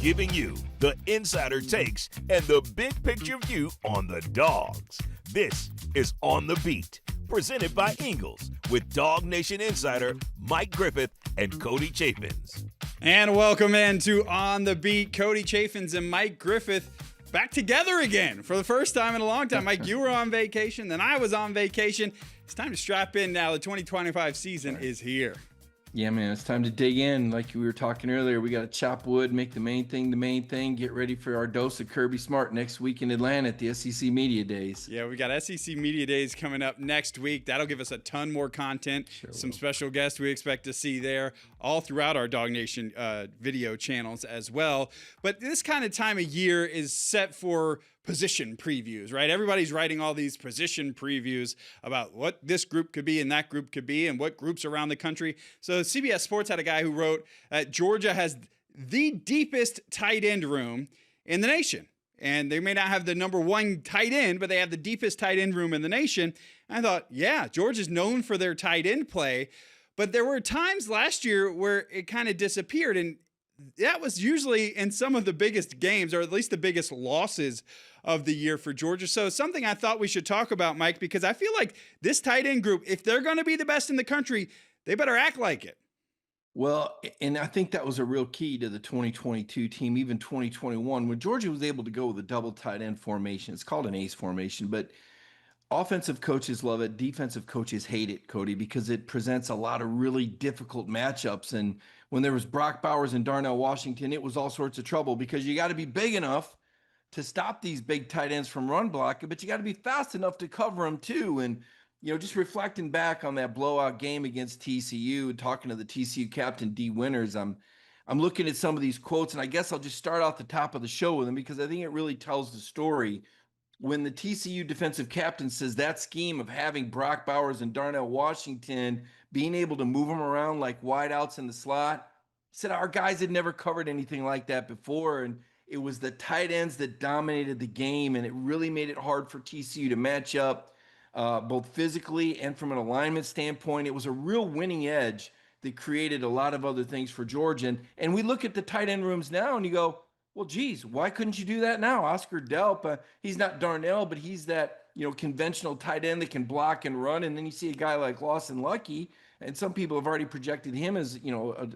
giving you the insider takes and the big picture view on the Dawgs. This is On the Beat, presented by Ingles, with DawgNation insider Mike Griffith and Cody Chaffins. And welcome in to On the Beat. Cody Chaffins and Mike Griffith back together again for the first time in a long time. Mike, you were on vacation, then I was on vacation. It's time to strap in now. The 2025 season is here. Yeah, man, it's time to dig in. Like we were talking earlier, we got to chop wood, make the main thing, get ready for our dose of Kirby Smart next week in Atlanta at the SEC Media Days. Yeah, we got SEC Media Days coming up next week. That'll give us a ton more content, some special guests we expect to see there, all throughout our DawgNation video channels as well. But this kind of time of year is set for position previews, right? Everybody's writing all these position previews about what this group could be and that group could be and what groups around the country. So CBS Sports had a guy who wrote Georgia has the deepest tight end room in the nation. And they may not have the number one tight end, but they have the deepest tight end room in the nation. And I thought, yeah, Georgia's known for their tight end play. But there were times last year where it kind of disappeared. And that was usually in some of the biggest games, or at least the biggest losses of the year for Georgia. So something I thought we should talk about, Mike, because I feel like this tight end group, if they're going to be the best in the country, they better act like it. Well, and I think that was a real key to the 2022 team, even 2021, when Georgia was able to go with a double tight end formation. It's called an ace formation, but offensive coaches love it. Defensive coaches hate it, Cody, because it presents a lot of really difficult matchups. And when there was Brock Bowers and Darnell Washington, it was all sorts of trouble because you got to be big enough to stop these big tight ends from run blocking, but you got to be fast enough to cover them too. And, you know, just reflecting back on that blowout game against TCU, talking to the TCU captain, D. Winters, I'm looking at some of these quotes, and I guess I'll just start off the top of the show with them because I think it really tells the story. When the TCU defensive captain says that scheme of having Brock Bowers and Darnell Washington, being able to move them around like wideouts in the slot, he said our guys had never covered anything like that before. And it was the tight ends that dominated the game, and it really made it hard for TCU to match up both physically and from an alignment standpoint. It was a real winning edge that created a lot of other things for Georgia. And we look at the tight end rooms now and you go, well, geez, why couldn't you do that now? Oscar Delp, he's not Darnell, but he's that, conventional tight end that can block and run. And then you see a guy like Lawson Lucky, and some people have already projected him as,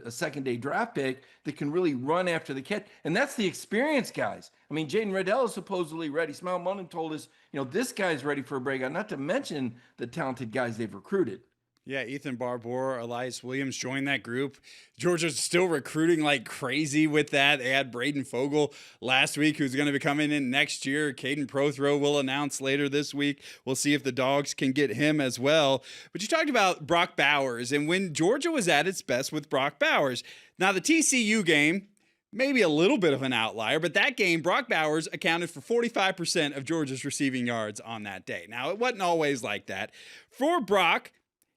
a second-day draft pick that can really run after the catch. And that's the experience, guys. I mean, Jaden Reddell is supposedly ready. Smile Munnan told us, this guy's ready for a breakout, not to mention the talented guys they've recruited. Yeah, Ethan Barbour, Elias Williams joined that group. Georgia's still recruiting like crazy with that. They had Braden Fogel last week, who's going to be coming in next year. Caden Prothrow will announce later this week. We'll see if the Dogs can get him as well. But you talked about Brock Bowers, and when Georgia was at its best with Brock Bowers. Now, the TCU game, maybe a little bit of an outlier, but that game, Brock Bowers accounted for 45% of Georgia's receiving yards on that day. Now, it wasn't always like that. For Brock,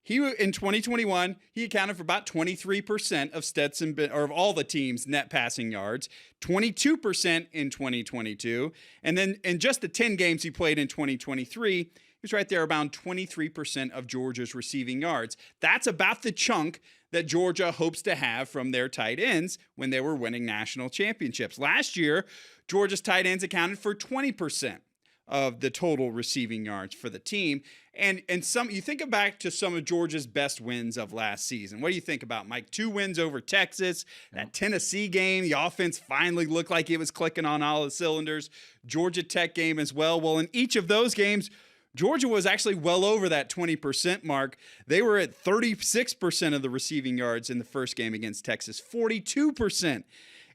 in 2021, he accounted for about 23% of Stetson, or of all the team's net passing yards, 22% in 2022. And then in just the 10 games he played in 2023, he was right there around 23% of Georgia's receiving yards. That's about the chunk that Georgia hopes to have from their tight ends when they were winning national championships. Last year, Georgia's tight ends accounted for 20% of the total receiving yards for the team. And you think back to some of Georgia's best wins of last season. What do you think about, Mike? 2 wins over Texas, that Tennessee game, the offense finally looked like it was clicking on all the cylinders. Georgia Tech game as well. Well, in each of those games, Georgia was actually well over that 20% mark. They were at 36% of the receiving yards in the first game against Texas, 42%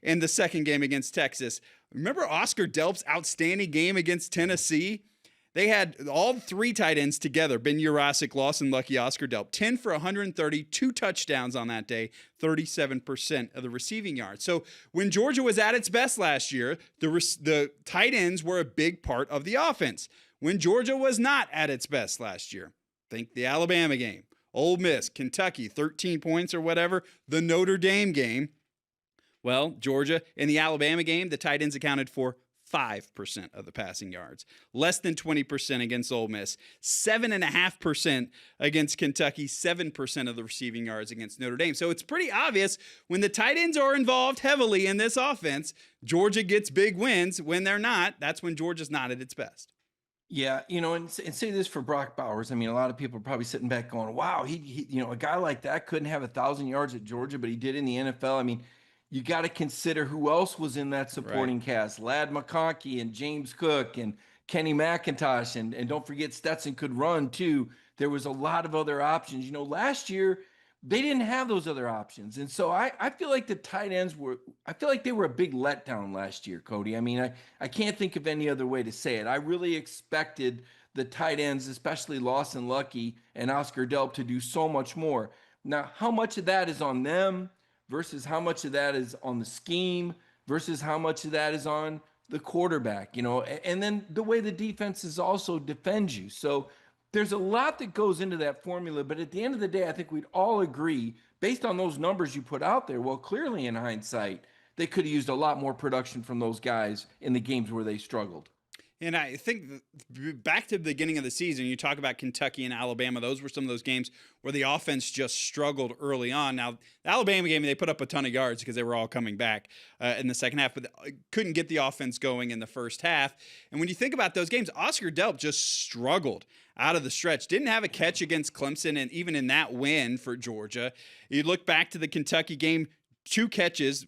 in the second game against Texas. Remember Oscar Delp's outstanding game against Tennessee? They had all 3 tight ends together, Ben Urasic, Lawson Lucky, Oscar Delp, 10 for 130, 2 touchdowns on that day, 37% of the receiving yards. So when Georgia was at its best last year, the tight ends were a big part of the offense. When Georgia was not at its best last year, think the Alabama game, Ole Miss, Kentucky, 13 points or whatever, the Notre Dame game. Well, Georgia, in the Alabama game, the tight ends accounted for 5% of the passing yards, less than 20% against Ole Miss, 7.5% against Kentucky, 7% of the receiving yards against Notre Dame. So it's pretty obvious when the tight ends are involved heavily in this offense, Georgia gets big wins. When they're not, that's when Georgia's not at its best. Yeah, and say this for Brock Bowers. I mean, a lot of people are probably sitting back going, "Wow, he a guy like that couldn't have 1,000 yards at Georgia, but he did in the NFL." I mean, you got to consider who else was in that supporting cast: Ladd McConkey and James Cook and Kenny McIntosh, and don't forget Stetson could run too. There was a lot of other options. Last year they didn't have those other options, and so I feel like the tight ends I feel like they were a big letdown last year, Cody. I mean, I can't think of any other way to say it. I really expected the tight ends, especially Lawson Lucky and Oscar Delp, to do so much more. Now, how much of that is on them versus how much of that is on the scheme versus how much of that is on the quarterback, and then the way the defenses also defend you. So there's a lot that goes into that formula, but at the end of the day, I think we'd all agree, based on those numbers you put out there, well, clearly in hindsight, they could have used a lot more production from those guys in the games where they struggled. And I think back to the beginning of the season, you talk about Kentucky and Alabama. Those were some of those games where the offense just struggled early on. Now, the Alabama game, they put up a ton of yards because they were all coming back in the second half, but couldn't get the offense going in the first half. And when you think about those games, Oscar Delp just struggled out of the stretch. Didn't have a catch against Clemson, and even in that win for Georgia. You look back to the Kentucky game, 2 catches,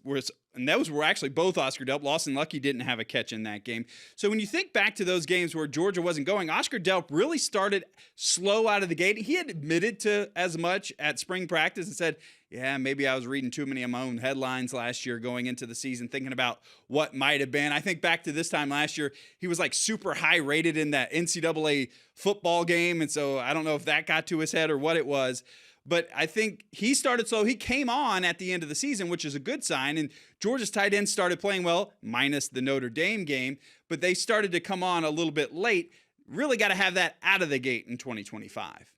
and those were actually both Oscar Delp. Lawson Lucky didn't have a catch in that game. So when you think back to those games where Georgia wasn't going, Oscar Delp really started slow out of the gate. He had admitted to as much at spring practice and said, yeah, maybe I was reading too many of my own headlines last year going into the season, thinking about what might have been. I think back to this time last year, he was like super high rated in that NCAA football game. And so I don't know if that got to his head or what it was. But I think he started slow. He came on at the end of the season, which is a good sign. And Georgia's tight ends started playing well, minus the Notre Dame game. But they started to come on a little bit late. Really got to have that out of the gate in 2025.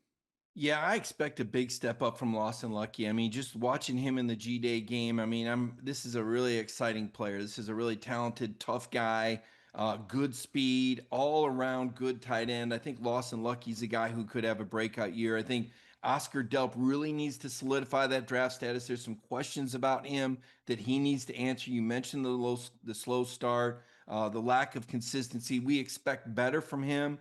Yeah, I expect a big step up from Lawson Lucky. I mean, just watching him in the G-Day game, I mean, this is a really exciting player. This is a really talented, tough guy, good speed, all around good tight end. I think Lawson Lucky's a guy who could have a breakout year. I think Oscar Delp really needs to solidify that draft status. There's some questions about him that he needs to answer. You mentioned the slow start, the lack of consistency. We expect better from him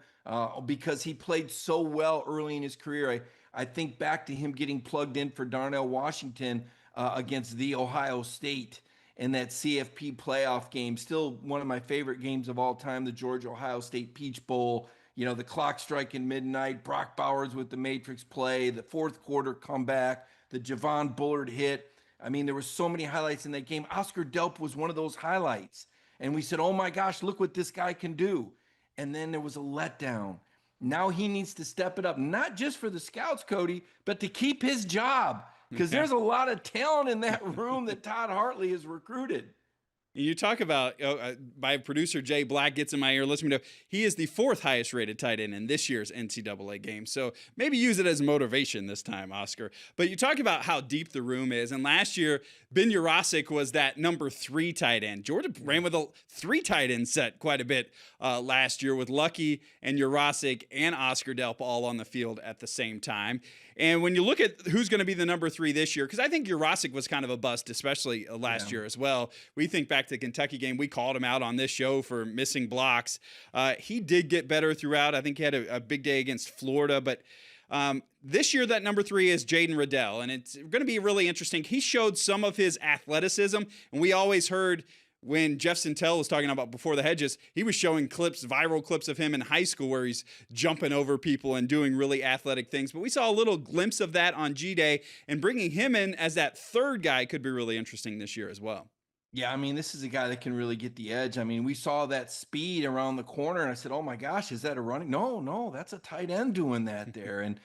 because he played so well early in his career. I think back to him getting plugged in for Darnell Washington against the Ohio State in that CFP playoff game. Still one of my favorite games of all time, the Georgia-Ohio State Peach Bowl. The clock striking midnight, Brock Bowers with the matrix play, the fourth quarter comeback, the Javon Bullard hit. I mean, there were so many highlights in that game. Oscar Delp was one of those highlights. And we said, oh my gosh, look what this guy can do. And then there was a letdown. Now he needs to step it up, not just for the scouts, Cody, but to keep his job. Because there's a lot of talent in that room that Todd Hartley has recruited. You talk about, my producer Jay Black gets in my ear listening to, he is the 4th highest rated tight end in this year's NCAA game. So maybe use it as motivation this time, Oscar. But you talk about how deep the room is. And last year, Ben Urasic was that number 3 tight end. Georgia ran with a 3 tight end set quite a bit last year with Lucky and Urasic and Oscar Delp all on the field at the same time. And when you look at who's going to be the number 3 this year, because I think Urasic was kind of a bust, especially last year as well. We think back to the Kentucky game, we called him out on this show for missing blocks. He did get better throughout. I think he had a big day against Florida, but this year that number 3 is Jaden Riddell, and it's going to be really interesting. He showed some of his athleticism, and we always heard when Jeff Sentell was talking about Before the Hedges, he was showing viral clips of him in high school where he's jumping over people and doing really athletic things. But we saw a little glimpse of that on G-Day, and bringing him in as that 3rd guy could be really interesting this year as well. Yeah, I mean, this is a guy that can really get the edge. I mean, we saw that speed around the corner, and I said, oh my gosh, is that a running? No, that's a tight end doing that there. And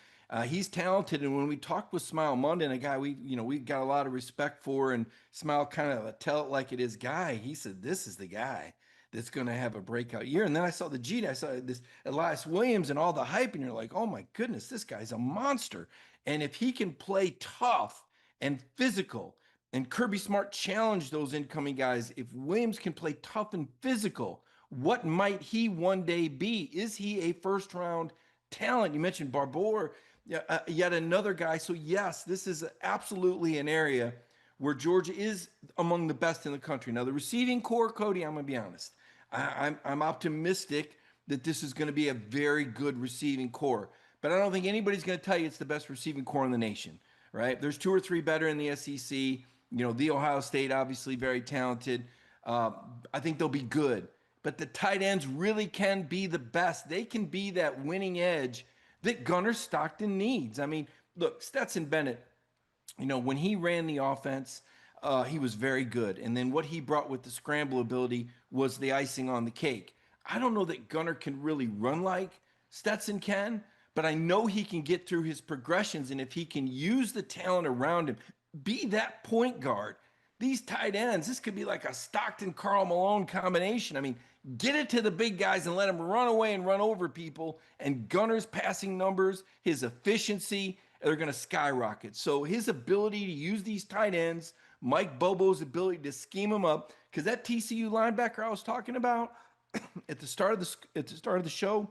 he's talented. And when we talked with Smile Munden, a guy we got a lot of respect for, and Smile kind of a tell it like it is guy, he said, this is the guy that's going to have a breakout year. And then I saw I saw this Elias Williams and all the hype, and you're like, oh my goodness, this guy's a monster. And if he can play tough and physical, and Kirby Smart challenged those incoming guys, if Williams can play tough and physical, What might he one day be? Is he a first round talent? You mentioned Barbour, yet another guy. So yes, this is absolutely an area where Georgia is among the best in the country. Now the receiving core, Cody, I'm gonna be honest. I'm optimistic that this is going to be a very good receiving core, but I don't think anybody's going to tell you it's the best receiving core in the nation, right? There's 2 or 3 better in the SEC. You know, the Ohio State, obviously very talented. I think they'll be good, but the tight ends really can be the best. They can be that winning edge that Gunnar Stockton needs. I mean, look, Stetson Bennett, you know, when he ran the offense, he was very good. And then what he brought with the scramble ability was the icing on the cake. I don't know that Gunnar can really run like Stetson can, but I know he can get through his progressions. And if he can use the talent around him, be that point guard, these tight ends, this could be like a Stockton Karl Malone combination. I mean, get it to the big guys and let them run away and run over people. And Gunnar's passing numbers, his efficiency, they're going to skyrocket. So his ability to use these tight ends, Mike Bobo's ability to scheme them up, because that TCU linebacker I was talking about at the start of the show,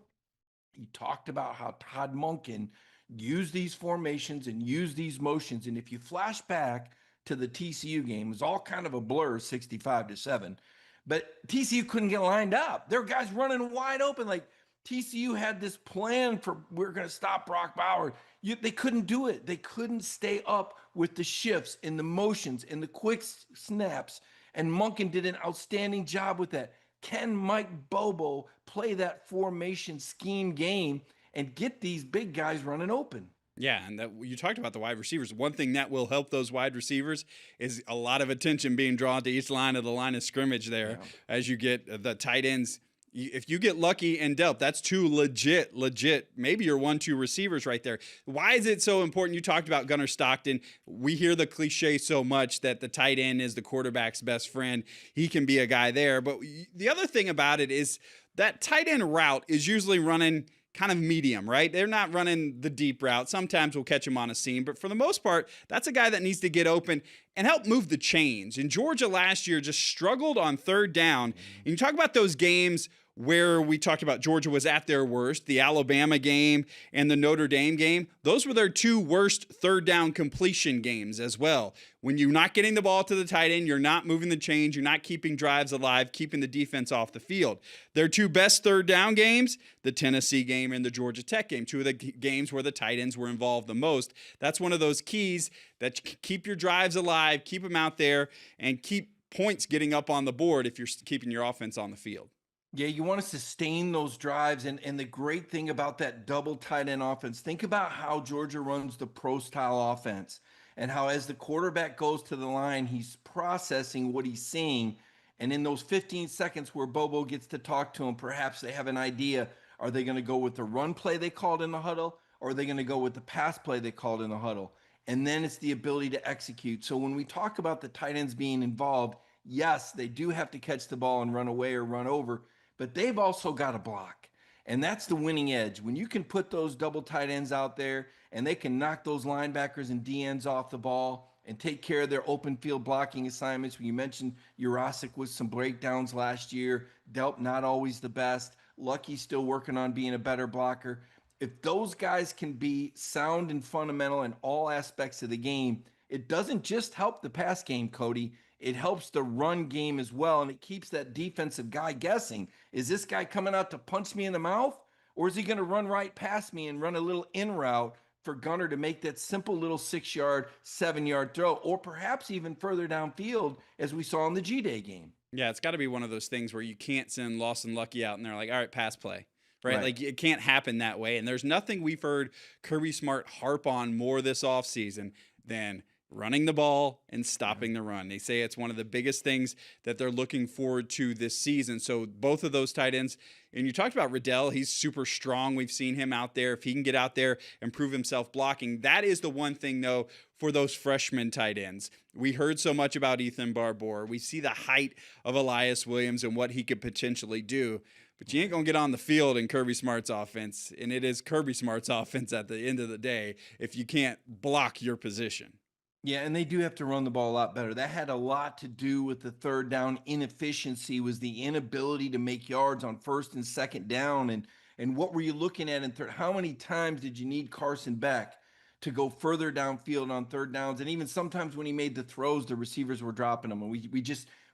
he talked about how Todd Monken used these formations and used these motions. And if you flash back to the TCU game, it was all kind of a blur, 65-7. But TCU couldn't get lined up. There were guys running wide open. Like TCU had this plan for we're going to stop Brock Bowers. They couldn't do it. They couldn't stay up with the shifts and the motions and the quick snaps. And Monken did an outstanding job with that. Can Mike Bobo play that formation scheme game and get these big guys running open? Yeah, and that you talked about the wide receivers. One thing that will help those wide receivers is a lot of attention being drawn to each line of the line of scrimmage there as you get the tight ends. If you get lucky and dealt, that's 2 legit, maybe your 1-2 receivers right there. Why is it so important? You talked about Gunnar Stockton. We hear the cliche so much that the tight end is the quarterback's best friend. He can be a guy there. But the other thing about it is that tight end route is usually running kind of medium, right? They're not running the deep route. Sometimes we'll catch him on a seam, but for the most part, that's a guy that needs to get open and help move the chains. And Georgia last year just struggled on third down. And you talk about those games where we talked about Georgia was at their worst, the Alabama game and the Notre Dame game. Those were their 2 worst third down completion games as well. When you're not getting the ball to the tight end, you're not moving the chains, you're not keeping drives alive, keeping the defense off the field. Their 2 best third down games, the Tennessee game and the Georgia Tech game, 2 of the games where the tight ends were involved the most. That's one of those keys that keep your drives alive, keep them out there, and keep points getting up on the board if you're keeping your offense on the field. Yeah, you want to sustain those drives. And the great thing about that double tight end offense, think about how Georgia runs the pro style offense and how as the quarterback goes to the line, he's processing what he's seeing. And in those 15 seconds where Bobo gets to talk to him, perhaps they have an idea. Are they going to go with the run play they called in the huddle? Or are they going to go with the pass play they called in the huddle? And then it's the ability to execute. So when we talk about the tight ends being involved, yes, they do have to catch the ball and run away or run over, but they've also got to block. And that's the winning edge. When you can put those double tight ends out there and they can knock those linebackers and DNs off the ball and take care of their open field blocking assignments. When you mentioned Jurasic with some breakdowns last year, Delp not always the best. Lucky still working on being a better blocker. If those guys can be sound and fundamental in all aspects of the game, it doesn't just help the pass game, Cody. It helps the run game as well, and it keeps that defensive guy guessing. Is this guy coming out to punch me in the mouth, or is he going to run right past me and run a little in route for Gunnar to make that simple little 6-yard, 7-yard throw, or perhaps even further downfield as we saw in the G-Day game? Yeah, it's got to be one of those things where you can't send Lawson Lucky out and they're like, all right, pass play. Right? Like it can't happen that way. And there's nothing we've heard Kirby Smart harp on more this offseason than running the ball and stopping the run. They say it's one of the biggest things that they're looking forward to this season. So both of those tight ends, and you talked about Riddell, he's super strong. We've seen him out there. If he can get out there and prove himself blocking, that is the one thing, though, for those freshman tight ends. We heard so much about Ethan Barbour. We see the height of Elias Williams and what he could potentially do. But you ain't going to get on the field in Kirby Smart's offense, and it is Kirby Smart's offense at the end of the day, if you can't block your position. Yeah, and they do have to run the ball a lot better. That had a lot to do with the third down inefficiency, was the inability to make yards on first and second down. And what were you looking at in third? How many times did you need Carson Beck to go further downfield on third downs? And even sometimes when he made the throws, the receivers were dropping them. And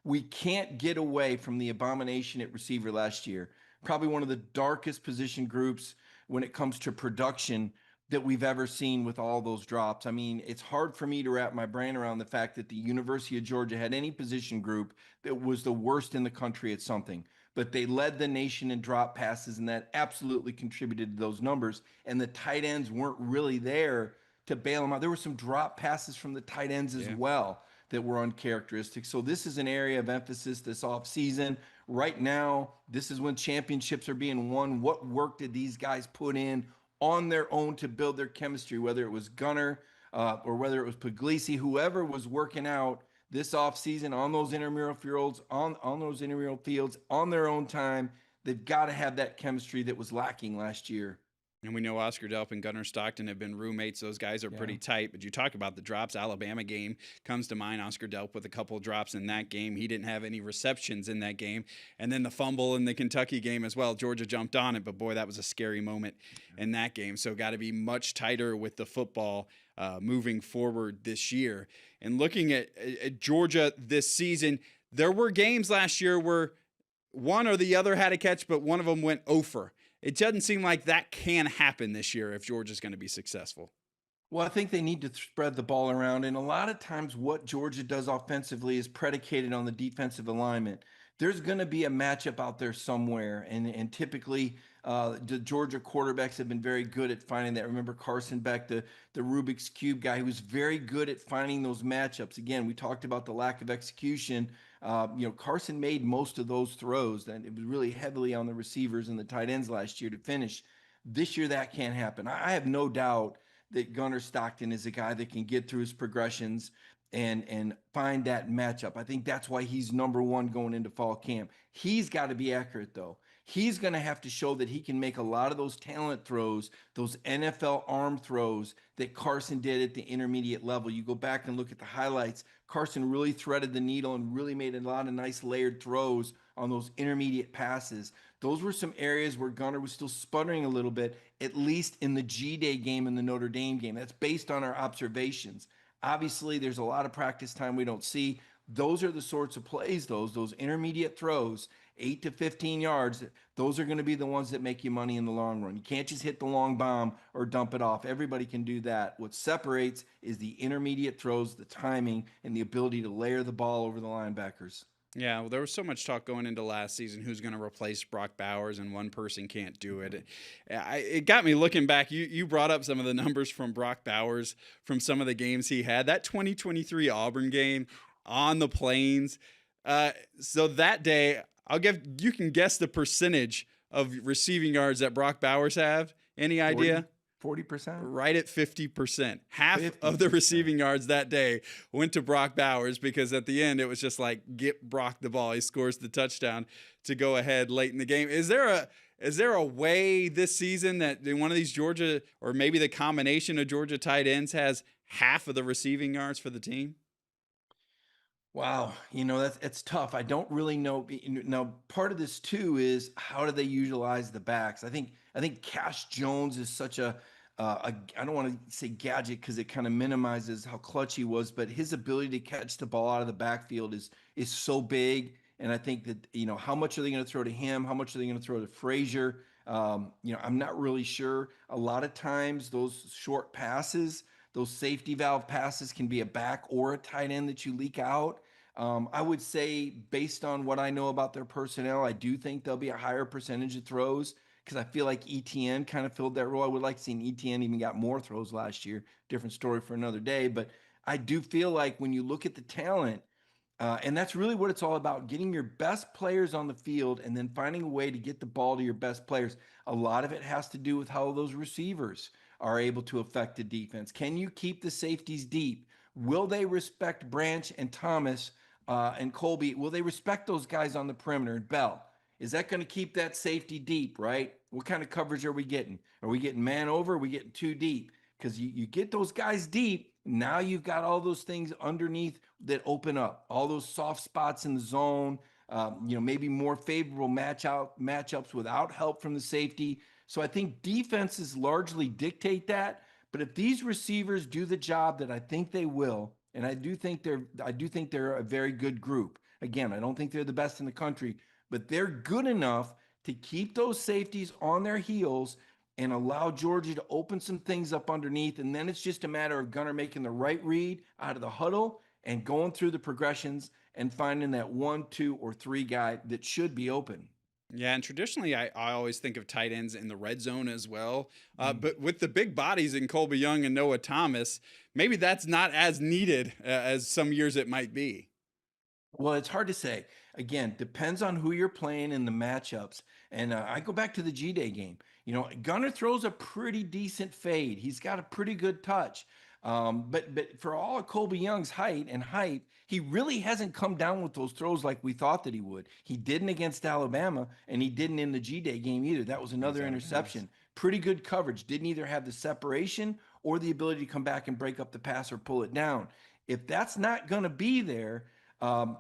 we can't get away from the abomination at receiver last year. Probably one of the darkest position groups when it comes to production that we've ever seen with all those drops. I mean, it's hard for me to wrap my brain around the fact that the University of Georgia had any position group that was the worst in the country at something. But they led the nation in drop passes, and that absolutely contributed to those numbers. And the tight ends weren't really there to bail them out. There were some drop passes from the tight ends as well that were uncharacteristic. So this is an area of emphasis this offseason. Right now, this is when championships are being won. What work did these guys put in on their own to build their chemistry, whether it was Gunner or whether it was Puglisi, whoever was working out this offseason on those intramural fields, on their own time? They've got to have that chemistry that was lacking last year. And we know Oscar Delp and Gunnar Stockton have been roommates. Those guys are pretty tight. But you talk about the drops. Alabama game comes to mind. Oscar Delp with a couple of drops in that game. He didn't have any receptions in that game. And then the fumble in the Kentucky game as well. Georgia jumped on it, but boy, that was a scary moment in that game. So got to be much tighter with the football moving forward this year. And looking at Georgia this season, there were games last year where one or the other had a catch, but one of them went over. It doesn't seem like that can happen this year if Georgia's going to be successful. Well, I think they need to spread the ball around. And a lot of times, what Georgia does offensively is predicated on the defensive alignment. There's going to be a matchup out there somewhere. And typically, the Georgia quarterbacks have been very good at finding that. Remember Carson Beck, the Rubik's Cube guy, who was very good at finding those matchups. Again, we talked about the lack of execution. Carson made most of those throws, and it was really heavily on the receivers and the tight ends last year to finish. This year, that can't happen. I have no doubt that Gunnar Stockton is a guy that can get through his progressions and find that matchup. I think that's why he's number one going into fall camp. He's got to be accurate, though. He's going to have to show that he can make a lot of those talent throws, those NFL arm throws that Carson did at the intermediate level. You go back and look at the highlights. Carson really threaded the needle and really made a lot of nice layered throws on those intermediate passes. Those were some areas where Gunnar was still sputtering a little bit, at least in the G-Day game and the Notre Dame game. That's based on our observations. Obviously, there's a lot of practice time we don't see. Those are the sorts of plays, those intermediate throws, 8 to 15 yards. Those are going to be the ones that make you money in the long run. You can't just hit the long bomb or dump it off. Everybody can do that. What separates is the intermediate throws, the timing, and the ability to layer the ball over the linebackers. Yeah, well, there was so much talk going into last season who's going to replace Brock Bowers, and one person can't do it. It got me looking back. You brought up some of the numbers from Brock Bowers from some of the games he had. That 2023 Auburn game on the Plains. So that day, you can guess the percentage of receiving yards that Brock Bowers have. Any idea? 40%? Right at 50%. Half 50%. Of the receiving yards that day went to Brock Bowers, because at the end it was just like, get Brock the ball. He scores the touchdown to go ahead late in the game. Is there a way this season that one of these Georgia, or maybe the combination of Georgia tight ends, has half of the receiving yards for the team? Wow, that's tough. I don't really know. Now, part of this too is how do they utilize the backs? I think Cash Jones is such I don't want to say gadget because it kind of minimizes how clutch he was, but his ability to catch the ball out of the backfield is so big. And I think that how much are they going to throw to him? How much are they going to throw to Frazier? I'm not really sure. A lot of times those short passes, those safety valve passes, can be a back or a tight end that you leak out. I would say, based on what I know about their personnel, I do think there'll be a higher percentage of throws, because I feel like ETN kind of filled that role. I would like to see ETN even got more throws last year. Different story for another day. But I do feel like when you look at the talent, and that's really what it's all about, getting your best players on the field and then finding a way to get the ball to your best players. A lot of it has to do with how those receivers are able to affect the defense. Can you keep the safeties deep? Will they respect Branch and Thomas and Colby? Will they respect those guys on the perimeter and Bell? Is that going to keep that safety deep, right? What kind of coverage are we getting? Are we getting man over? Are we getting too deep? Because you get those guys deep, Now you've got all those things underneath that open up, all those soft spots in the zone, maybe more favorable matchups without help from the safety. So I think defenses largely dictate that. But if these receivers do the job that I think they will, and I do think they're a very good group. Again, I don't think they're the best in the country, but they're good enough to keep those safeties on their heels and allow Georgia to open some things up underneath. And then it's just a matter of Gunner making the right read out of the huddle and going through the progressions and finding that 1, 2, or 3 guy that should be open. Yeah, and traditionally, I always think of tight ends in the red zone as well. But with the big bodies in Colby Young and Noah Thomas, maybe that's not as needed as some years it might be. Well, it's hard to say. Again, depends on who you're playing in the matchups. And I go back to the G-Day game. Gunner throws a pretty decent fade. He's got a pretty good touch. But for all of Colby Young's height and hype, he really hasn't come down with those throws like we thought that he would. He didn't against Alabama, and he didn't in the G-Day game either. That was another interception. Pretty good coverage. Didn't either have the separation or the ability to come back and break up the pass or pull it down. If that's not going to be there,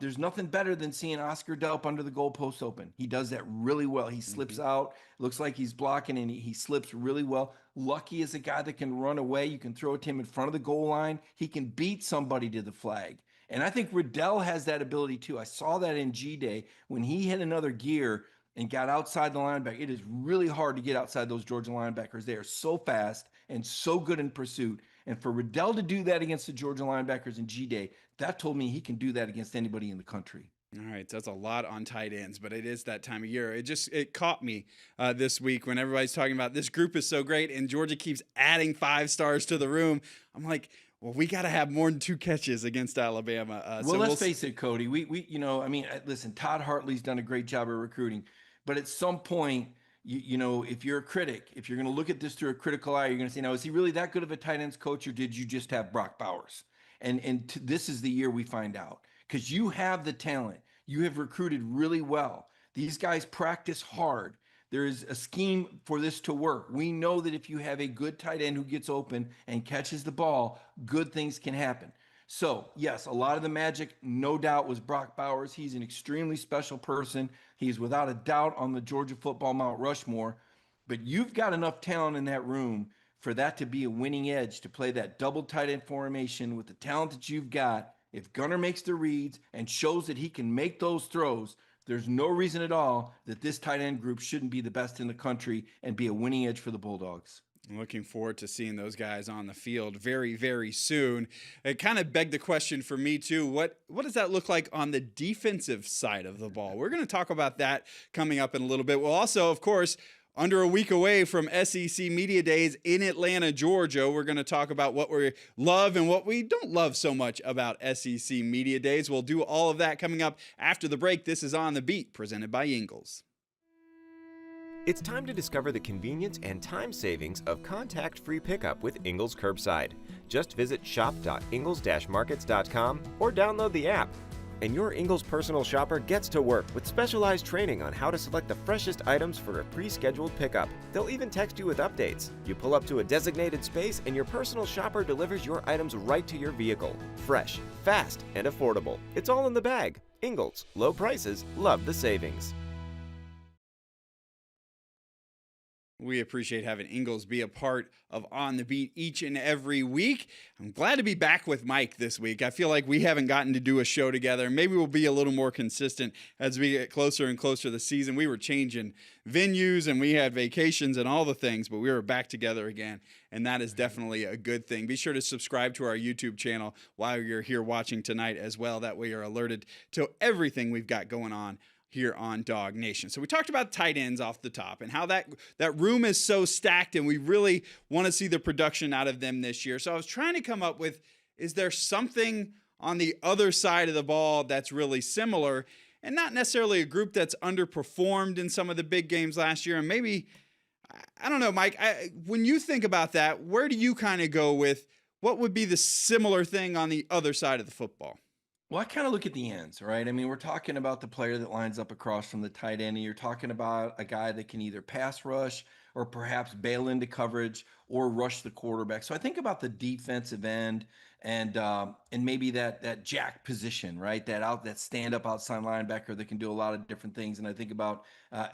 there's nothing better than seeing Oscar Delp under the goalpost open. He does that really well. He slips out, looks like he's blocking, and he slips really well. Lucky is a guy that can run away. You can throw it to him in front of the goal line. He can beat somebody to the flag. And I think Riddell has that ability too. I saw that in G-Day when he hit another gear and got outside the linebacker. It is really hard to get outside those Georgia linebackers. They are so fast and so good in pursuit. And for Riddell to do that against the Georgia linebackers in G-Day, that told me he can do that against anybody in the country. All right, that's a lot on tight ends, but it is that time of year. It caught me this week when everybody's talking about this group is so great and Georgia keeps adding 5 stars to the room. I'm like, well, we got to have more than 2 catches against Alabama. Well, let's face it, Cody. Listen, Todd Hartley's done a great job of recruiting, but at some point, if you're a critic, if you're going to look at this through a critical eye, you're going to say, now, is he really that good of a tight ends coach, or did you just have Brock Bowers? This is the year we find out, because you have the talent. You have recruited really well. These guys practice hard. There is a scheme for this to work. We know that if you have a good tight end who gets open and catches the ball, good things can happen. So, yes, a lot of the magic, no doubt, was Brock Bowers. He's an extremely special person. He's without a doubt on the Georgia football Mount Rushmore. But you've got enough talent in that room for that to be a winning edge, to play that double tight end formation with the talent that you've got. If Gunner makes the reads and shows that he can make those throws, there's no reason at all that this tight end group shouldn't be the best in the country and be a winning edge for the Bulldogs. I'm looking forward to seeing those guys on the field very, very soon. It kind of begged the question for me, too. What does that look like on the defensive side of the ball? We're going to talk about that coming up in a little bit. We'll also, of course, under a week away from SEC Media Days in Atlanta, Georgia, we're going to talk about what we love and what we don't love so much about SEC Media Days. We'll do all of that coming up after the break. This is On the Beat, presented by Ingles. It's time to discover the convenience and time savings of contact-free pickup with Ingles Curbside. Just visit shop.ingles-markets.com or download the app. And your Ingles personal shopper gets to work with specialized training on how to select the freshest items for a pre-scheduled pickup. They'll even text you with updates. You pull up to a designated space and your personal shopper delivers your items right to your vehicle. Fresh, fast, and affordable. It's all in the bag. Ingles. Low prices. Love the savings. We appreciate having Ingles be a part of On the Beat each and every week. I'm glad to be back with Mike this week. I feel like we haven't gotten to do a show together. Maybe we'll be a little more consistent as we get closer and closer to the season. We were changing venues and we had vacations and all the things, but we were back together again, and that is definitely a good thing. Be sure to subscribe to our YouTube channel while you're here watching tonight as well. That way you're alerted to everything we've got going on here on DawgNation. So we talked about tight ends off the top and how that room is so stacked, and we really want to see the production out of them this year. So I was trying to come up with, is there something on the other side of the ball that's really similar, and not necessarily a group that's underperformed in some of the big games last year? And maybe, I don't know, Mike, when you think about that, where do you kind of go with what would be the similar thing on the other side of the football? Well, I kind of look at the ends, right? I mean, we're talking about the player that lines up across from the tight end, and you're talking about a guy that can either pass rush or perhaps bail into coverage or rush the quarterback. So I think about the defensive end and maybe that jack position, right? That stand up outside linebacker that can do a lot of different things. And I think about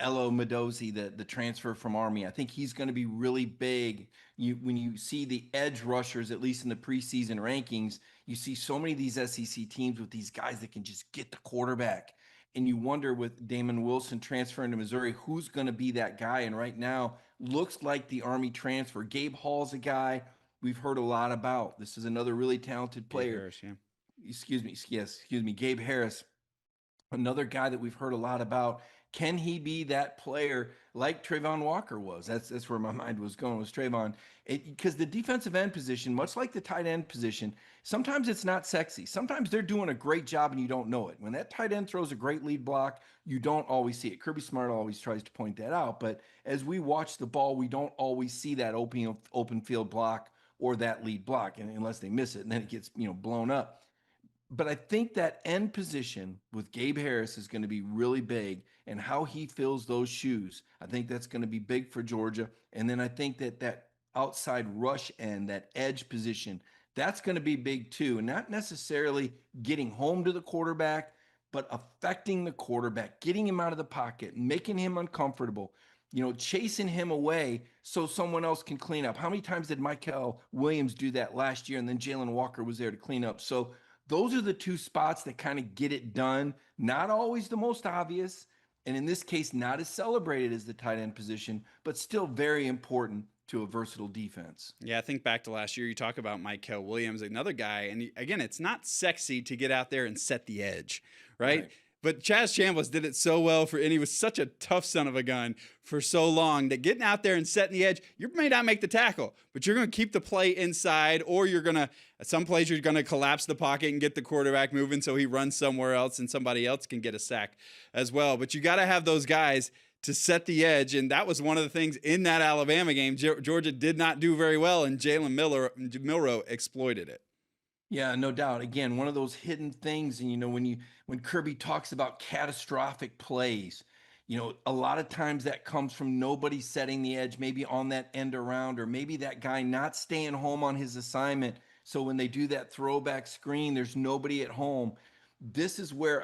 Elo Medozi, the transfer from Army. I think he's going to be really big. When you see the edge rushers, at least in the preseason rankings, you see so many of these SEC teams with these guys that can just get the quarterback. And you wonder with Damon Wilson transferring to Missouri, who's going to be that guy? And right now, looks like the Army transfer. Gabe Hall's a guy we've heard a lot about. This is another really talented player. Harris, yeah. Excuse me. Gabe Harris, another guy that we've heard a lot about. Can he be that player like Trayvon Walker was? That's where my mind was going, was Trayvon. Because the defensive end position, much like the tight end position, sometimes it's not sexy. Sometimes they're doing a great job and you don't know it. When that tight end throws a great lead block, you don't always see it. Kirby Smart always tries to point that out. But as we watch the ball, we don't always see that open field block or that lead block, and unless they miss it, and then it gets blown up. But I think that end position with Gabe Harris is going to be really big, and how he fills those shoes, I think that's going to be big for Georgia. And then I think that outside rush end, that edge position, that's going to be big too. And not necessarily getting home to the quarterback, but affecting the quarterback, getting him out of the pocket, making him uncomfortable, chasing him away so someone else can clean up. How many times did Michael Williams do that last year? And then Jalen Walker was there to clean up. So those are the two spots that kind of get it done. Not always the most obvious, and in this case, not as celebrated as the tight end position, but still very important to a versatile defense. Yeah, I think back to last year, you talk about Michael Williams, another guy, and again, it's not sexy to get out there and set the edge, right? But Chaz Chambliss did it so well and he was such a tough son of a gun for so long that getting out there and setting the edge, you may not make the tackle, but you're going to keep the play inside, or some plays you're going to collapse the pocket and get the quarterback moving so he runs somewhere else and somebody else can get a sack as well. But you got to have those guys to set the edge, and that was one of the things in that Alabama game Georgia did not do very well, and Jalen Milroe exploited it. Yeah, no doubt. Again, one of those hidden things. And when Kirby talks about catastrophic plays, a lot of times that comes from nobody setting the edge, maybe on that end around, or maybe that guy not staying home on his assignment. So when they do that throwback screen, there's nobody at home. This is where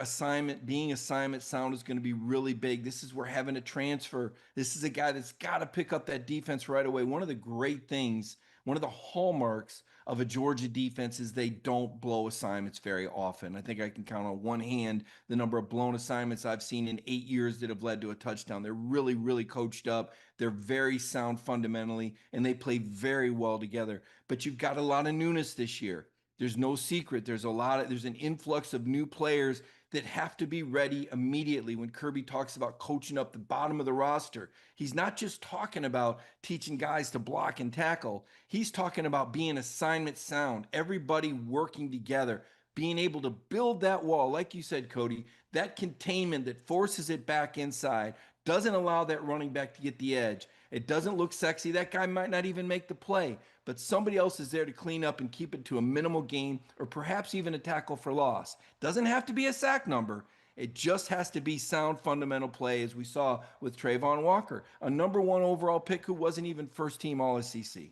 being assignment sound is going to be really big. This is where having a transfer. This is a guy that's got to pick up that defense right away. One of the great things, one of the hallmarks of a Georgia defense is they don't blow assignments very often. I think I can count on one hand the number of blown assignments I've seen in 8 years that have led to a touchdown. They're really, really coached up. They're very sound fundamentally, and they play very well together. But you've got a lot of newness this year. There's no secret. There's an influx of new players that have to be ready immediately. When Kirby talks about coaching up the bottom of the roster, he's not just talking about teaching guys to block and tackle. He's talking about being assignment sound, everybody working together, being able to build that wall, like you said, Cody, that containment that forces it back inside, doesn't allow that running back to get the edge. It doesn't look sexy. That guy might not even make the play, but somebody else is there to clean up and keep it to a minimal gain, or perhaps even a tackle for loss. Doesn't have to be a sack number. It just has to be sound fundamental play, as we saw with Trayvon Walker, a number 1 overall pick who wasn't even first team All-SEC.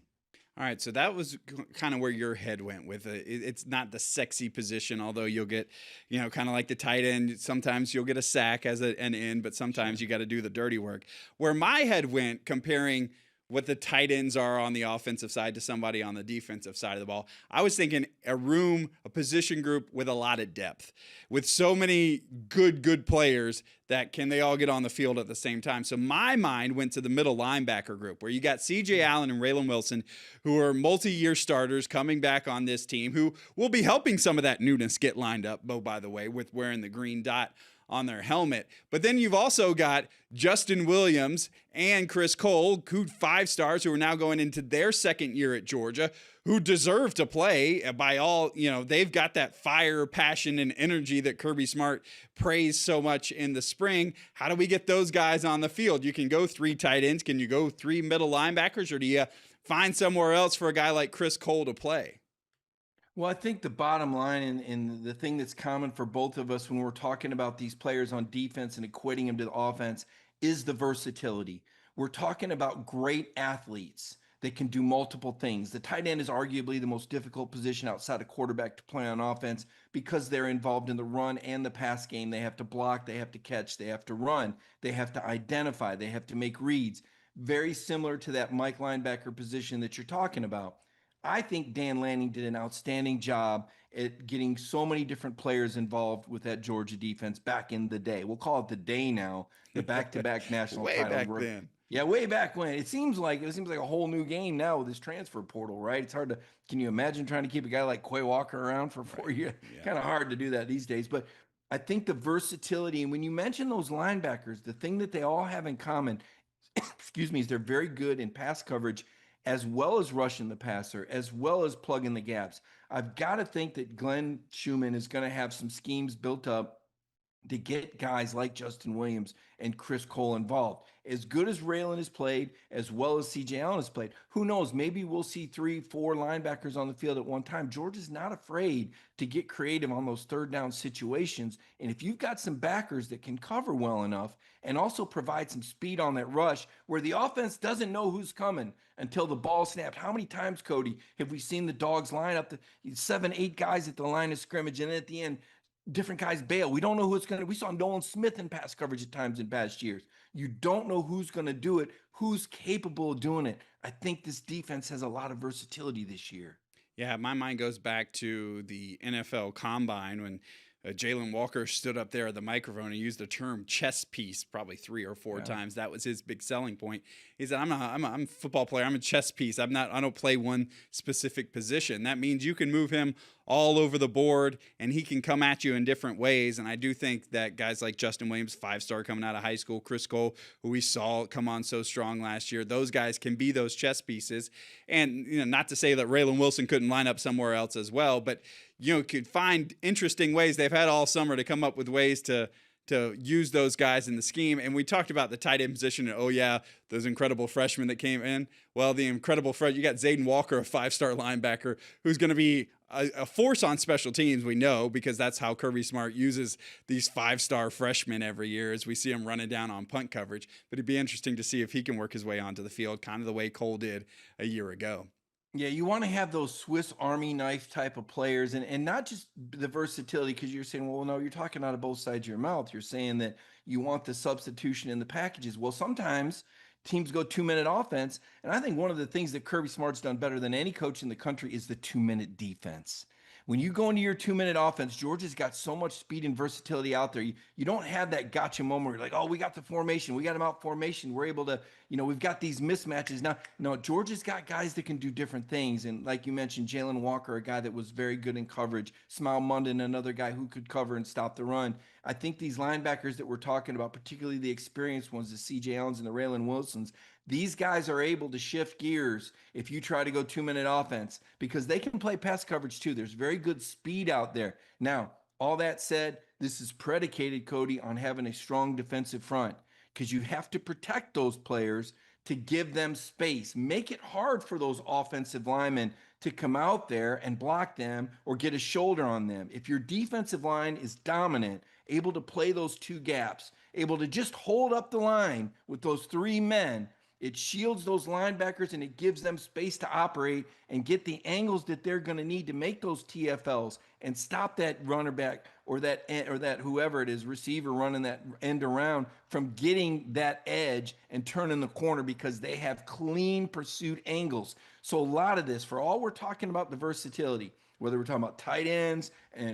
All right, so that was kind of where your head went with it. It's not the sexy position, although you'll get, kind of like the tight end. Sometimes you'll get a sack as an end, but sometimes you got to do the dirty work. Where my head went comparing what the tight ends are on the offensive side to somebody on the defensive side of the ball, I was thinking a position group with a lot of depth, with so many good players that can they all get on the field at the same time. So my mind went to the middle linebacker group, where you got C.J. Allen and Raylan Wilson, who are multi-year starters coming back on this team, who will be helping some of that newness get lined up, by the way, with wearing the green dot on their helmet. But then you've also got Justin Williams and Chris Cole, 5 stars who are now going into their second year at Georgia, who deserve to play by all, they've got that fire, passion, and energy that Kirby Smart praised so much in the spring. How do we get those guys on the field? You can go 3 tight ends. Can you go 3 middle linebackers, or do you find somewhere else for a guy like Chris Cole to play? Well, I think the bottom line and the thing that's common for both of us when we're talking about these players on defense and equating them to the offense is the versatility. We're talking about great athletes that can do multiple things. The tight end is arguably the most difficult position outside of quarterback to play on offense because they're involved in the run and the pass game. They have to block, they have to catch, they have to run, they have to identify, they have to make reads. Very similar to that Mike linebacker position that you're talking about. I think Dan Lanning did an outstanding job at getting so many different players involved with that Georgia defense back in the day. We'll call it the day now, the back-to-back national Way title. back then. Yeah, way back when. It seems like a whole new game now with this transfer portal, right? It's hard to. Can you imagine trying to keep a guy like Quay Walker around for 4 years? Yeah. Kind of hard to do that these days. But I think the versatility, and when you mention those linebackers, the thing that they all have in common, excuse me, is they're very good in pass coverage, as well as rushing the passer, as well as plugging the gaps. I've got to think that Glenn Schumann is going to have some schemes built up to get guys like Justin Williams and Chris Cole involved. As good as Raylan has played, as well as CJ Allen has played, who knows? Maybe we'll see 3-4 linebackers on the field at one time. Georgia's not afraid to get creative on those third down situations. And if you've got some backers that can cover well enough and also provide some speed on that rush where the offense doesn't know who's coming until the ball snapped. How many times, Cody, have we seen the Dawgs line up the 7-8 guys at the line of scrimmage, and at the end, different guys bail? We don't know who it's going to. We saw Nolan Smith in pass coverage at times in past years. You don't know who's going to do it, who's capable of doing it. I think this defense has a lot of versatility this year. Yeah, my mind goes back to the NFL Combine when Jalen Walker stood up there at the microphone and used the term chess piece probably 3 or 4 times. That was his big selling point. He said, I'm a football player. I'm a chess piece. I don't play one specific position. That means you can move him all over the board and he can come at you in different ways. And I do think that guys like Justin Williams, 5-star coming out of high school, Chris Cole, who we saw come on so strong last year, those guys can be those chess pieces. And, not to say that Raylan Wilson couldn't line up somewhere else as well, but, could find interesting ways. They've had all summer to come up with ways to use those guys in the scheme. And we talked about the tight end position. And, those incredible freshmen that came in. Well, the incredible you got Zayden Walker, a 5-star linebacker, who's going to be a force on special teams, we know, because that's how Kirby Smart uses these 5-star freshmen every year as we see him running down on punt coverage. But it'd be interesting to see if he can work his way onto the field, kind of the way Cole did a year ago. Yeah, you want to have those Swiss Army knife type of players, and not just the versatility, because you're saying, well, no, you're talking out of both sides of your mouth. You're saying that you want the substitution in the packages. Well, sometimes teams go 2-minute offense, and I think one of the things that Kirby Smart's done better than any coach in the country is the 2-minute defense. When you go into your 2-minute offense, Georgia's got so much speed and versatility out there. You don't have that gotcha moment where you're like, oh, we got the formation. We got them out formation. We're able to, we've got these mismatches. Now, no, Georgia's got guys that can do different things. And like you mentioned, Jalen Walker, a guy that was very good in coverage. Smile Munden, another guy who could cover and stop the run. I think these linebackers that we're talking about, particularly the experienced ones, the C.J. Allens and the Raylan Wilsons, these guys are able to shift gears if you try to go 2-minute offense because they can play pass coverage too. There's very good speed out there. Now, all that said, this is predicated, Cody, on having a strong defensive front because you have to protect those players to give them space. Make it hard for those offensive linemen to come out there and block them or get a shoulder on them. If your defensive line is dominant, able to play those 2 gaps, able to just hold up the line with those 3 men, it shields those linebackers and it gives them space to operate and get the angles that they're going to need to make those TFLs and stop that runner back or that whoever it is, receiver running that end around from getting that edge and turning the corner because they have clean pursuit angles. So a lot of this, for all we're talking about the versatility, whether we're talking about tight ends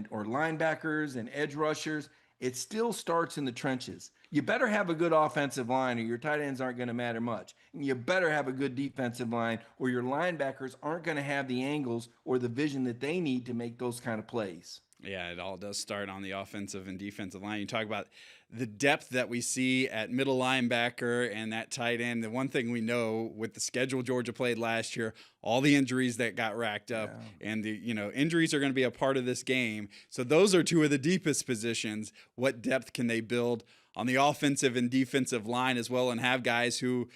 or linebackers and edge rushers, it still starts in the trenches. You better have a good offensive line or your tight ends aren't going to matter much. And you better have a good defensive line or your linebackers aren't going to have the angles or the vision that they need to make those kind of plays. Yeah, it all does start on the offensive and defensive line. You talk about the depth that we see at middle linebacker and that tight end. The one thing we know with the schedule Georgia played last year, all the injuries that got racked up, and the injuries are going to be a part of this game. So those are 2 of the deepest positions. What depth can they build on the offensive and defensive line as well, and have guys who,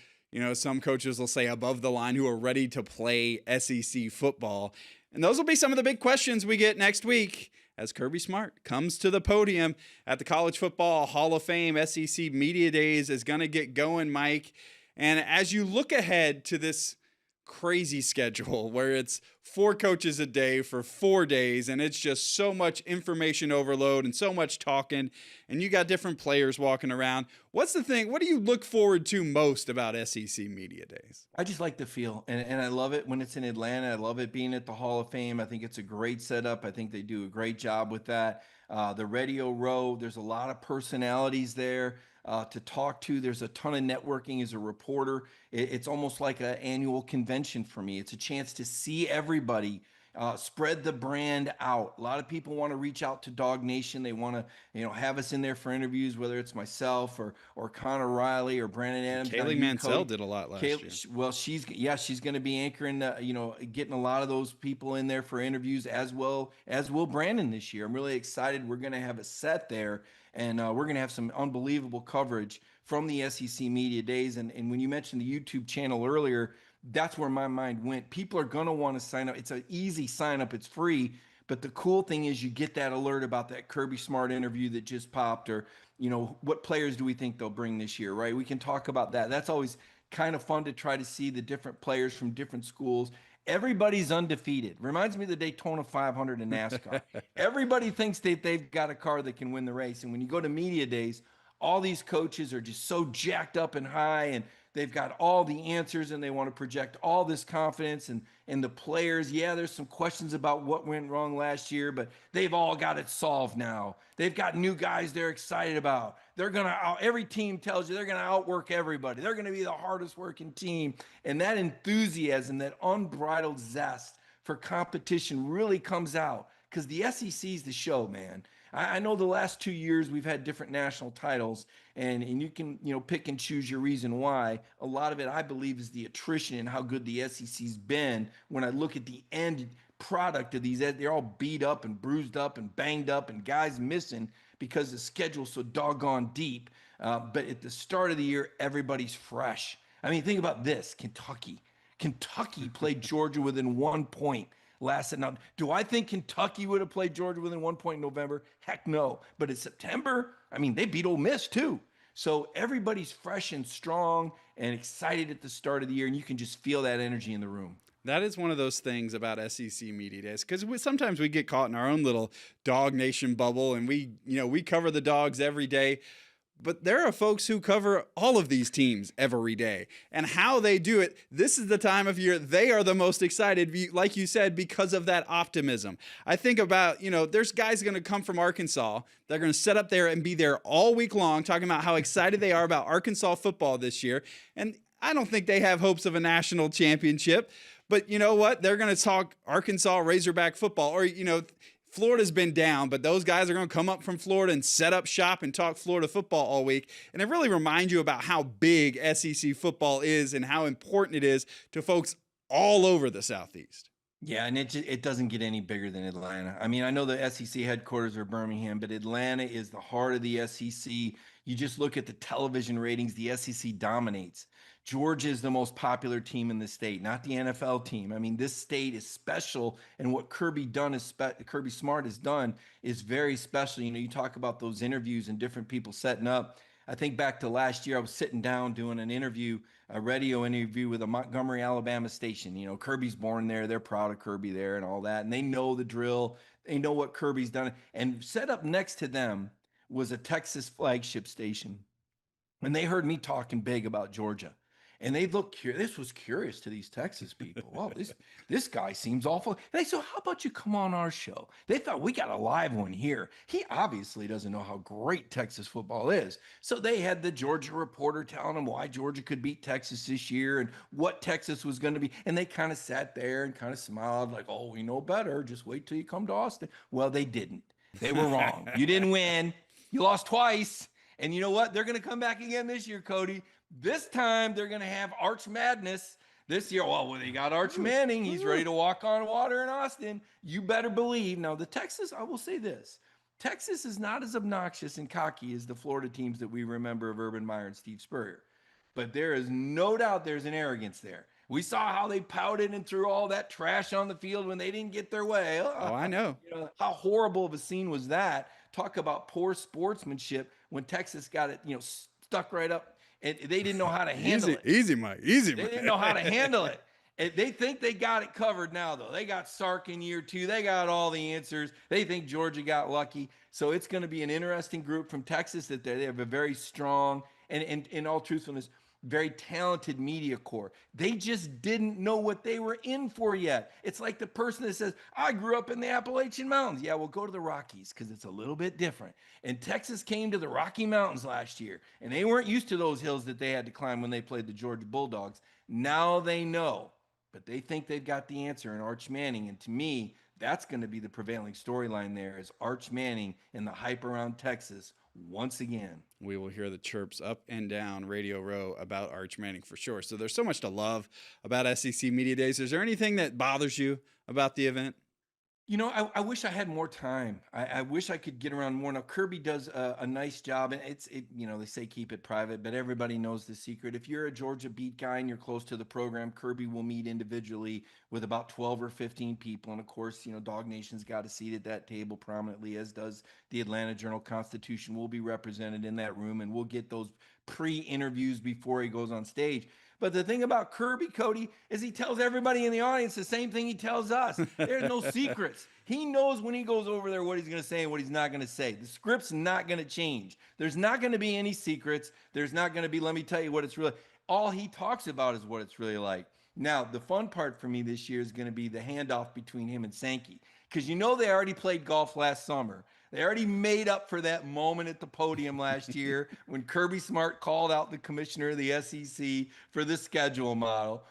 some coaches will say above the line, who are ready to play SEC football. And those will be some of the big questions we get next week as Kirby Smart comes to the podium at the College Football Hall of Fame. SEC Media Days is going to get going, Mike. And as you look ahead to this crazy schedule where it's 4 coaches a day for 4 days and it's just so much information overload and so much talking, and you got different players walking around, what do you look forward to most about SEC Media Days? I just like the feel, and I love it when it's in Atlanta. I love it being at the Hall of Fame. I think it's a great setup. I think they do a great job with that. The radio row, there's a lot of personalities there to talk to. There's a ton of networking as a reporter. It's almost like an annual convention for me. It's a chance to see everybody, spread the brand out. A lot of people want to reach out to DawgNation. They want to, have us in there for interviews, whether it's myself or Connor Riley or Brandon Adams. Kaylee Mansell did a lot last year. Well, she's going to be anchoring, getting a lot of those people in there for interviews, as will Brandon this year. I'm really excited. We're going to have a set there, and we're going to have some unbelievable coverage from the SEC Media Days. And when you mentioned the YouTube channel earlier, that's where my mind went. People are going to want to sign up. It's an easy sign up. It's free. But the cool thing is you get that alert about that Kirby Smart interview that just popped, or, what players do we think they'll bring this year, right? We can talk about that. That's always kind of fun to try to see the different players from different schools. Everybody's undefeated. Reminds me of the Daytona 500 in NASCAR. Everybody thinks that they've got a car that can win the race. And when you go to media days, all these coaches are just so jacked up and high, and they've got all the answers, and they want to project all this confidence. And the players, there's some questions about what went wrong last year, but they've all got it solved now. They've got new guys they're excited about. Every team tells you they're going to outwork everybody. They're going to be the hardest working team. And that enthusiasm, that unbridled zest for competition really comes out, because the SEC's the show, man. I know the last 2 years we've had different national titles, and you can, pick and choose your reason why. A lot of it, I believe, is the attrition and how good the SEC's been. When I look at the end product of these, they're all beat up and bruised up and banged up, and guys missing because the schedule's so doggone deep. But at the start of the year, everybody's fresh. I mean, think about this. Kentucky played Georgia within 1 point. Now, do I think Kentucky would have played Georgia within 1 point in November? Heck no. But in September, they beat Ole Miss too. So everybody's fresh and strong and excited at the start of the year, and you can just feel that energy in the room. That is one of those things about SEC Media Days, because sometimes we get caught in our own little DawgNation bubble, and we cover the Dogs every day. But there are folks who cover all of these teams every day, and how they do it. This is the time of year they are the most excited, like you said, because of that optimism. I think about, there's guys going to come from Arkansas. They're going to set up there and be there all week long talking about how excited they are about Arkansas football this year. And I don't think they have hopes of a national championship, but you know what? They're going to talk Arkansas Razorback football, or, Florida's been down, but those guys are going to come up from Florida and set up shop and talk Florida football all week. And it really reminds you about how big SEC football is and how important it is to folks all over the Southeast. Yeah, and it doesn't get any bigger than Atlanta. I know the SEC headquarters are Birmingham, but Atlanta is the heart of the SEC. You just look at the television ratings, the SEC dominates. Georgia is the most popular team in the state, not the NFL team. This state is special, and what Kirby Smart has done is very special. You talk about those interviews and different people setting up. I think back to last year, I was sitting down doing a radio interview with a Montgomery, Alabama station. Kirby's born there. They're proud of Kirby there and all that. And they know the drill. They know what Kirby's done. And set up next to them was a Texas flagship station. And they heard me talking big about Georgia. And they looked curious. This was curious to these Texas people. Well, this guy seems awful. And they said, how about you come on our show? They thought, we got a live one here. He obviously doesn't know how great Texas football is. So they had the Georgia reporter telling them why Georgia could beat Texas this year and what Texas was going to be. And they kind of sat there and kind of smiled like, oh, we know better. Just wait till you come to Austin. Well, they didn't. They were wrong. You didn't win. You lost twice. And you know what? They're going to come back again this year, Cody. This time they're going to have Arch Madness this year. Well, they got Arch Manning. He's ready to walk on water in Austin. You better believe. Now, the Texas, I will say this. Texas is not as obnoxious and cocky as the Florida teams that we remember of Urban Meyer and Steve Spurrier. But there is no doubt there's an arrogance there. We saw how they pouted and threw all that trash on the field when they didn't get their way. Oh, I know. How horrible of a scene was that? Talk about poor sportsmanship when Texas got it, stuck right up and they didn't know how to handle it. Easy, Mike. Easy, They Mike. didn't know how to handle it. And they think they got it covered now, though. They got Sark in year 2. They got all the answers. They think Georgia got lucky. So it's going to be an interesting group from Texas that they have a very strong and in all truthfulness, very talented media corps. They just didn't know what they were in for yet. It's like the person that says, I grew up in the Appalachian Mountains. Yeah, well, go to the Rockies because it's a little bit different. And Texas came to the Rocky Mountains last year, and they weren't used to those hills that they had to climb when they played the Georgia Bulldogs. Now they know. But they think they've got the answer in Arch Manning. And to me, that's going to be the prevailing storyline there is Arch Manning and the hype around Texas once again. We will hear the chirps up and down Radio Row about Arch Manning for sure. So there's so much to love about SEC Media Days. Is there anything that bothers you about the event? You know, I wish I had more time. I wish I could get around more. Now, Kirby does a nice job, and they say keep it private, but everybody knows the secret. If you're a Georgia beat guy and you're close to the program, Kirby will meet individually with about 12 or 15 people. And of course, DawgNation's got a seat at that table prominently, as does the Atlanta Journal-Constitution. Will be represented in that room, and we'll get those pre-interviews before he goes on stage. But the thing about Kirby, Cody, is he tells everybody in the audience the same thing he tells us. There's no secrets. He knows when he goes over there what he's going to say and what he's not going to say. The script's not going to change. There's not going to be any secrets. There's not going to be, let me tell you what it's really, all he talks about is what it's really like. Now, the fun part for me this year is going to be the handoff between him and Sankey. Because they already played golf last summer. They already made up for that moment at the podium last year when Kirby Smart called out the commissioner of the SEC for the schedule model.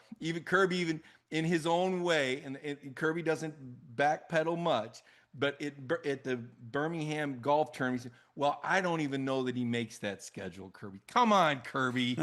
Kirby in his own way, and Kirby doesn't backpedal much, but at the Birmingham golf tournament, he said, well, I don't even know that he makes that schedule, Kirby. Come on, Kirby.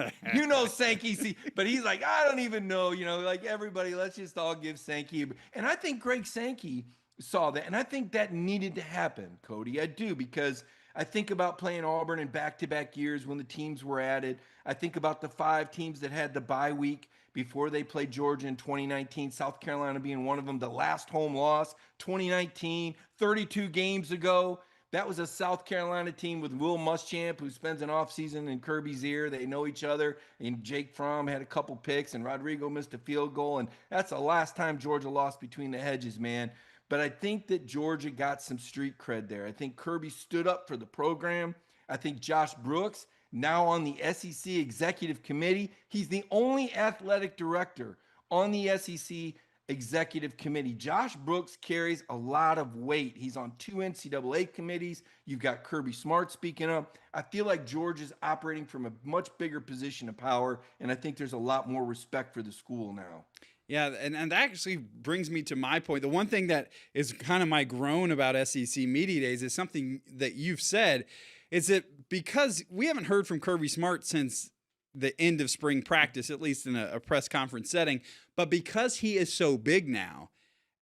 Sankey, but he's like, I don't even know, like everybody, let's just all give Sankey. And I think Greg Sankey saw that, and I think that needed to happen, Cody. I do, because I think about playing Auburn in back-to-back years when the teams were added. I think about the 5 teams that had the bye week before they played Georgia in 2019, South Carolina being one of them, the last home loss, 2019, 32 games ago. That was a South Carolina team with Will Muschamp, who spends an offseason in Kirby's ear. They know each other, and Jake Fromm had a couple picks, and Rodrigo missed a field goal, and that's the last time Georgia lost between the hedges, man. But I think that Georgia got some street cred there. I think Kirby stood up for the program. I think Josh Brooks, now on the SEC Executive Committee, he's the only athletic director on the SEC Executive Committee. Josh Brooks carries a lot of weight. He's on 2 NCAA committees. You've got Kirby Smart speaking up. I feel like Georgia's operating from a much bigger position of power, and I think there's a lot more respect for the school now. Yeah, and that actually brings me to my point. The one thing that is kind of my groan about SEC Media Days is something that you've said, is that because we haven't heard from Kirby Smart since the end of spring practice, at least in a press conference setting, but because he is so big now,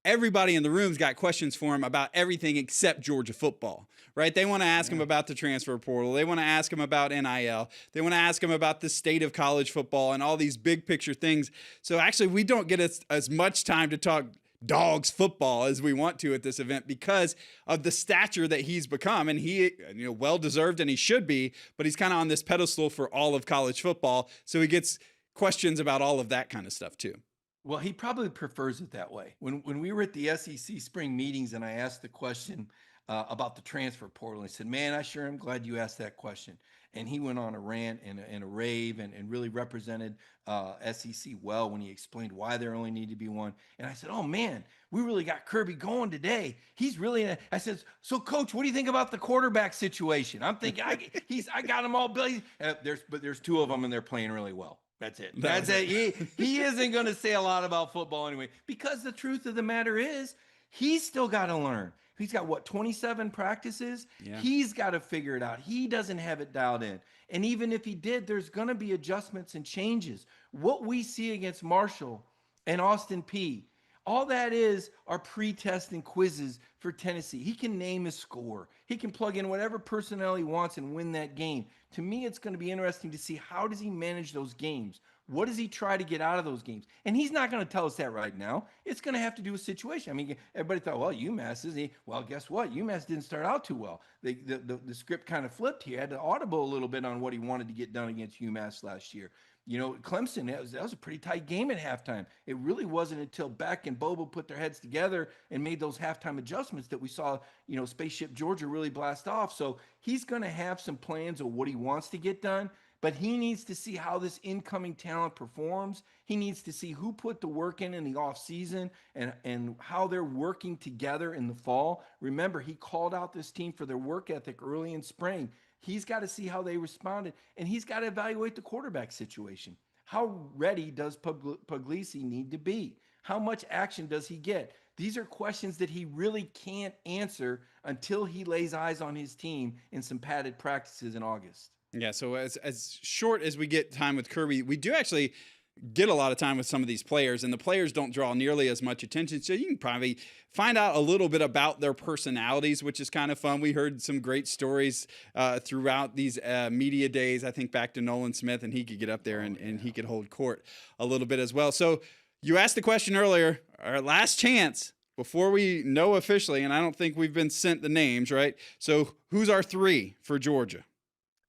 everybody in the room's got questions for him about everything except Georgia football, right? They want to ask him about the transfer portal. They want to ask him about NIL. They want to ask him about the state of college football and all these big picture things. So actually, we don't get as much time to talk Dawgs football as we want to at this event because of the stature that he's become. And he, well-deserved, and he should be, but he's kind of on this pedestal for all of college football. So he gets questions about all of that kind of stuff too. Well, he probably prefers it that way. When we were at the SEC spring meetings and I asked the question about the transfer portal, he said, man, I sure am glad you asked that question. And he went on a rant and a rave and really represented SEC well when he explained why there only need to be one. And I said, oh, man, we really got Kirby going today. He's really – I said, so, Coach, what do you think about the quarterback situation? I'm thinking I got them all. But there's 2 of them, and they're playing really well. That's it. That's it. He isn't going to say a lot about football anyway, because the truth of the matter is he's still got to learn. He's got, 27 practices? Yeah. He's got to figure it out. He doesn't have it dialed in. And even if he did, there's going to be adjustments and changes. What we see against Marshall and Austin Peay, all that are pre-test and quizzes for Tennessee. He can name his score. He can plug in whatever personnel he wants and win that game. To me, it's going to be interesting to see how does he manage those games. What does he try to get out of those games? And he's not going to tell us that right now. It's going to have to do with situation. I mean, everybody thought, well, UMass is well, guess what? UMass didn't start out too well. The script kind of flipped here. Had to audible a little bit on what he wanted to get done against UMass last year. You know, Clemson, that was a pretty tight game at halftime. It really wasn't until Beck and Bobo put their heads together and made those halftime adjustments that we saw, you know, Spaceship Georgia really blast off. So he's going to have some plans of what he wants to get done, but he needs to see how this incoming talent performs. He needs to see who put the work in the offseason and how they're working together in the fall. Remember, he called out this team for their work ethic early in spring. He's got to see how they responded, and he's got to evaluate the quarterback situation. How ready does Puglisi need to be? How much action does he get? These are questions that he really can't answer until he lays eyes on his team in some padded practices in August. Yeah, so as short as we get time with Kirby, we do actually get a lot of time with some of these players, and the players don't draw nearly as much attention. So you can probably find out a little bit about their personalities, which is kind of fun. We heard some great stories throughout these media days. I think back to Nolan Smith, and he could get up there and he could hold court a little bit as well. So you asked the question earlier, our last chance before we know officially, and I don't think we've been sent the names, right? So who's our 3 for Georgia?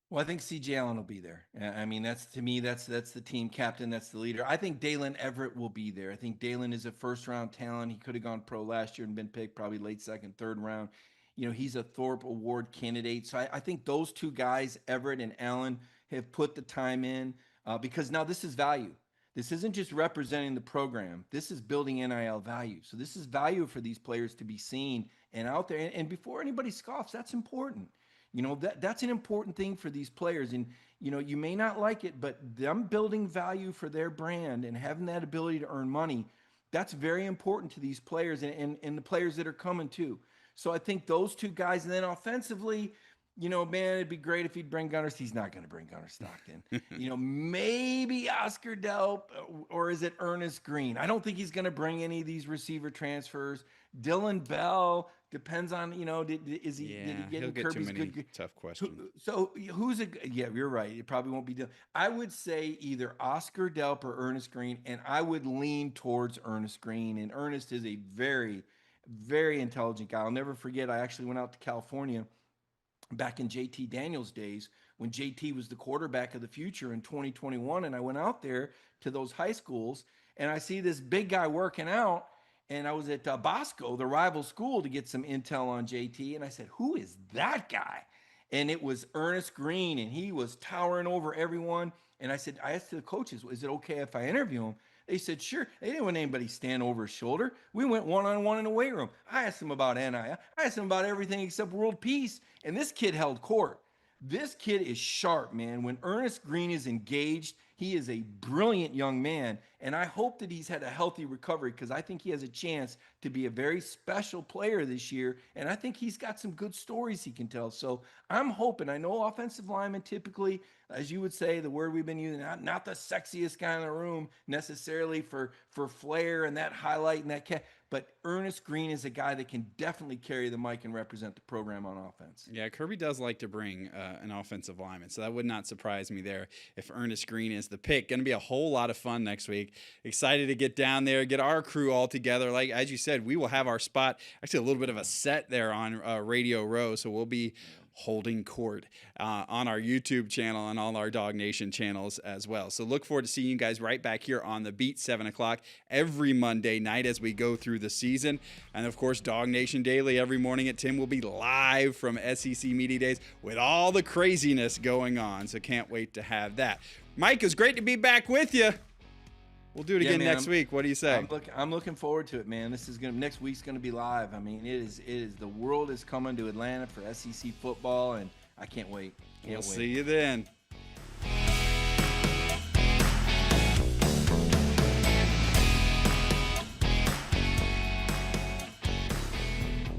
Well, I think C.J. Allen will be there. I mean, that's the team captain. That's the leader. I think Dalen Everett will be there. I think Dalen is a first-round talent. He could have gone pro last year and been picked probably late second, third round. You know, he's a Thorpe Award candidate. So I think those two guys, Everett and Allen, have put the time in because now this is value. This isn't just representing the program. This is building NIL value. So this is value for these players to be seen and out there. And before anybody scoffs, that's important. You know, that's an important thing for these players. And, you know, you may not like it, but them building value for their brand and having that ability to earn money, that's very important to these players and the players that are coming too. So I think those two guys, and then offensively, you know, man, it'd be great if he'd bring Gunnar. He's not going to bring Gunnar Stockton. You know, maybe Oscar Delp, or is it Ernest Green? I don't think he's going to bring any of these receiver transfers. Dylan Bell depends on, you know, did he get Kirby's good? Tough question. Yeah, you're right. It probably won't be Dylan. I would say either Oscar Delp or Ernest Green, and I would lean towards Ernest Green. And Ernest is a very, very intelligent guy. I'll never forget, I actually went out to California back in JT Daniels' days when JT was the quarterback of the future in 2021. And I went out there to those high schools and I see this big guy working out. And I was at Bosco, the rival school, to get some intel on JT. And I said, who is that guy? And it was Ernest Green, and he was towering over everyone. And I asked the coaches, is it okay if I interview him? They said, sure. They didn't want anybody stand over his shoulder. We went one-on-one in the weight room. I asked him about NIL. I asked him about everything except world peace. And this kid held court. This kid is sharp, man. When Ernest Green is engaged, he is a brilliant young man. And I hope that he's had a healthy recovery because I think he has a chance to be a very special player this year. And I think he's got some good stories he can tell. So I'm hoping, I know offensive linemen typically, as you would say, the word we've been using, not the sexiest guy in the room necessarily for flair and that highlight and that but Ernest Green is a guy that can definitely carry the mic and represent the program on offense. Yeah, Kirby does like to bring an offensive lineman, so that would not surprise me there if Ernest Green is the pick. Going to be a whole lot of fun next week. Excited to get down there, get our crew all together. Like, as you said, we will have our spot, actually a little bit of a set there on Radio Row, so we'll be holding court on our YouTube channel and all our DawgNation channels as well. So look forward to seeing you guys right back here on the beat, 7 o'clock every Monday night as we go through the season. And of course, DawgNation Daily every morning at 10 will be live from SEC Media Days with all the craziness going on. So can't wait to have that. Mike, it's great to be back with you. We'll do it again next week. What do you say? I'm looking forward to it, man. Next week's gonna be live. I mean, it is. The world is coming to Atlanta for SEC football, and I can't wait. We'll see you then.